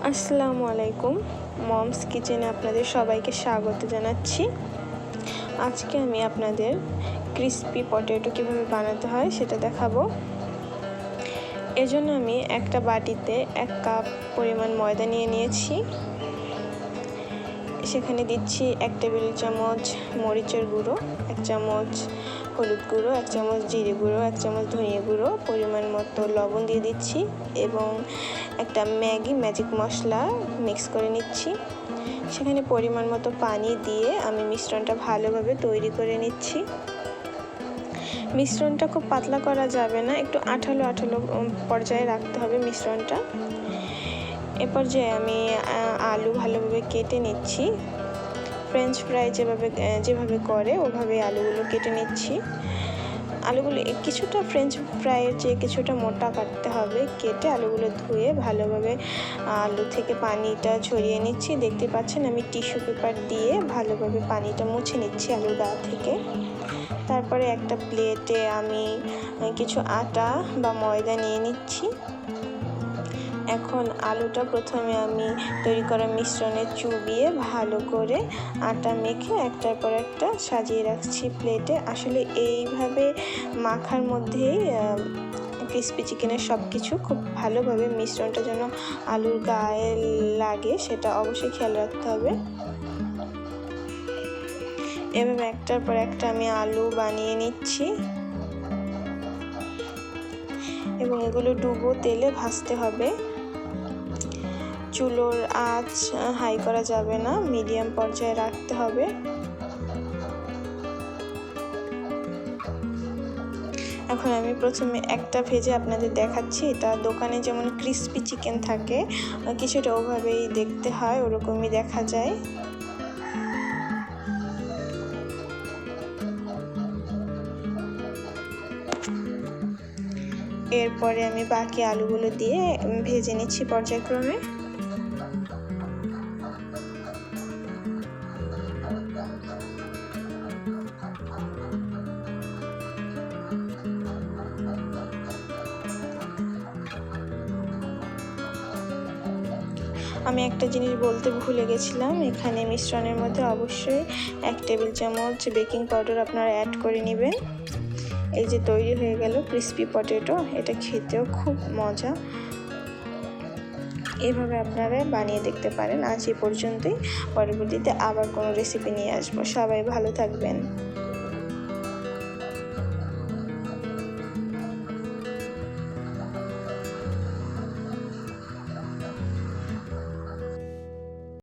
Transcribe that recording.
আসসালামু আলাইকুম। মমস কিচেনে আপনাদের সবাইকে স্বাগত জানাচ্ছি। আজকে আমি আপনাদের ক্রিসপি পটেটো কীভাবে বানাতে হয় সেটা দেখাবো। এজন্য আমি একটা বাটিতে 1 কাপ পরিমাণ ময়দা নিয়ে নিয়েছি। সেখানে দিচ্ছি 1 টেবিল চামচ মরিচের গুঁড়ো, 1 চামচ হলুদ গুঁড়ো, 1 চামচ জিরে গুঁড়ো, 1 চামচ ধনিয়া গুঁড়ো, পরিমাণ মতো লবণ দিয়ে দিচ্ছি এবং একটা ম্যাজিক মশলা মিক্স করে নিচ্ছি। সেখানে পরিমাণ মতো পানি দিয়ে আমি মিশ্রণটা ভালোভাবে তৈরি করে নিচ্ছি। মিশ্রণটা খুব পাতলা করা যাবে না, একটু আঠালো পর্যায়ে রাখতে হবে মিশ্রণটা। এ পর্যায়ে আমি আলু ভালোভাবে কেটে নিচ্ছি। ফ্রেঞ্চ ফ্রাই যেভাবে করে ওভাবে আলুগুলো কেটে নিচ্ছি। আলুগুলো কিছুটা ফ্রেঞ্চ ফ্রাইয়ের চেয়ে কিছুটা মোটা কাটতে হবে। কেটে আলুগুলো ধুয়ে ভালোভাবে আলু থেকে পানিটা ঝরিয়ে নিচ্ছি। দেখতে পাচ্ছেন আমি টিস্যু পেপার দিয়ে ভালোভাবে পানিটা মুছে নিচ্ছি আলুর গা থেকে। তারপরে একটা প্লেটে আমি কিছু আটা বা ময়দা নিয়ে নিচ্ছি। এখন আলুটা প্রথমে আমি তৈরি করা মিশ্রণে চুবিয়ে ভালো করে আটা মেখে একটার পর একটা সাজিয়ে রাখছি প্লেটে। আসলে এইভাবে মাখার মধ্যেই ক্রিসপি চিকেনের সব কিছু খুব ভালোভাবে মিশ্রণটা যেন আলুর গায়ে লাগে সেটা অবশ্যই খেয়াল রাখতে হবে। এভাবে একটার পর একটা আমি আলু বানিয়ে নিচ্ছি এবং এগুলো ডুবো তেলে ভাজতে হবে। চুলোর আঁচ হাই করা যাবে না, মিডিয়াম পর্যায়ে রাখতে হবে। এখন আমি প্রথমে একটা ভেজে আপনাদের দেখাচ্ছি। এটা দোকানে যেমন ক্রিসপি চিকেন থাকে কিছুটা ওভাবেই দেখতে হয়, ওরকমই দেখা যায়। এরপরে আমি বাকি আলুগুলো দিয়ে ভেজে নিচ্ছি পর্যায়ক্রমে। আমি একটা জিনিস বলতে ভুলে গেছিলাম, এখানে মিশ্রণের মধ্যে অবশ্যই 1 টেবিল চামচ বেকিং পাউডার আপনারা অ্যাড করে নেবেন। এই যে তৈরি হয়ে গেল ক্রিসপি পটেটো, এটা খেতেও খুব মজা। এভাবে আপনারা বানিয়ে দেখতে পারেন। আজ এই পর্যন্তই, পরবর্তীতে আবার কোনো রেসিপি নিয়ে আসবো। সবাই ভালো থাকবেন।